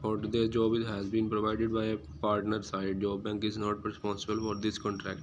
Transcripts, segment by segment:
for this job it has been provided by a partner site, job bank is not responsible for this contract،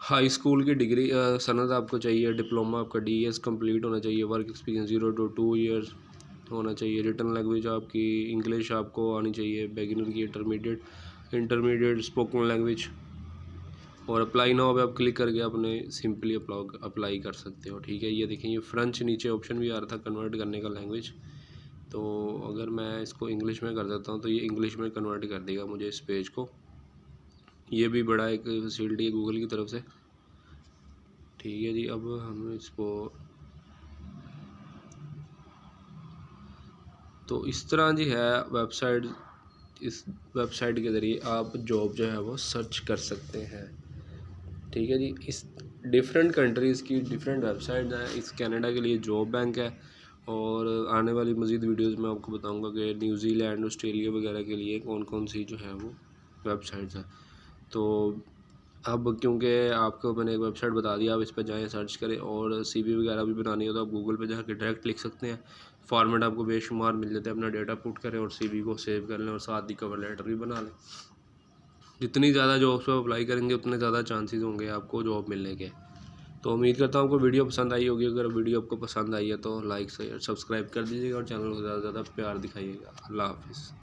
high school की degree सनद आपको चाहिए, diploma आपका DES complete होना चाहिए, work experience 0 to 2 years होना चाहिए, written language आपकी इंग्लिश आपको आनी चाहिए, बिगिनर की इंटरमीडिएट स्पोकन लैंग्वेज। और अप्लाई नाउ पे आप क्लिक करके अपने सिंपली अप्लाई कर सकते हो। ठीक है, ये देखें ये फ्रेंच नीचे ऑप्शन भी आ रहा था कन्वर्ट करने का लैंग्वेज, तो अगर मैं इसको इंग्लिश में कर देता हूँ तो ये इंग्लिश में कन्वर्ट कर देगा मुझे इस पेज को। ये भी बड़ा एक फैसिलिटी है गूगल की तरफ से। ठीक है जी, अब हम इसको तो इस तरह जी है वेबसाइट। इस वेबसाइट के ज़रिए आप जॉब जो है वो सर्च कर सकते हैं। ठीक है जी, इस डिफरेंट कंट्रीज़ की डिफरेंट वेबसाइट हैं। इस कनाडा के लिए जॉब बैंक है, और आने वाली मज़ीद वीडियोज़ में आपको बताऊंगा कि न्यूजीलैंड ऑस्ट्रेलिया वगैरह के लिए कौन कौन सी जो है वो वेबसाइट्स हैं। तो अब क्योंकि आपको मैंने एक वेबसाइट बता दिया, आप इस पर जाएँ सर्च करें, और CV वगैरह भी बनानी हो तो आप गूगल पे जाकर डायरेक्ट लिख सकते हैं। फॉर्मेट आपको बेशुमार मिल जाता है, अपना डेटा पुट करें और CV को सेव कर लें, और साथ ही कवर लेटर भी बना लें। जितनी ज़्यादा जॉब्स पर अप्लाई करेंगे उतने ज़्यादा चांसेस होंगे आपको जॉब मिलने के। तो उम्मीद करता हूँ आपको वीडियो पसंद आई होगी। अगर वीडियो आपको पसंद आई है तो लाइक सब्सक्राइब कर दीजिएगा, और चैनल को ज़्यादा से ज़्यादा प्यार दिखाइएगा। अल्लाह हाफ़िज़।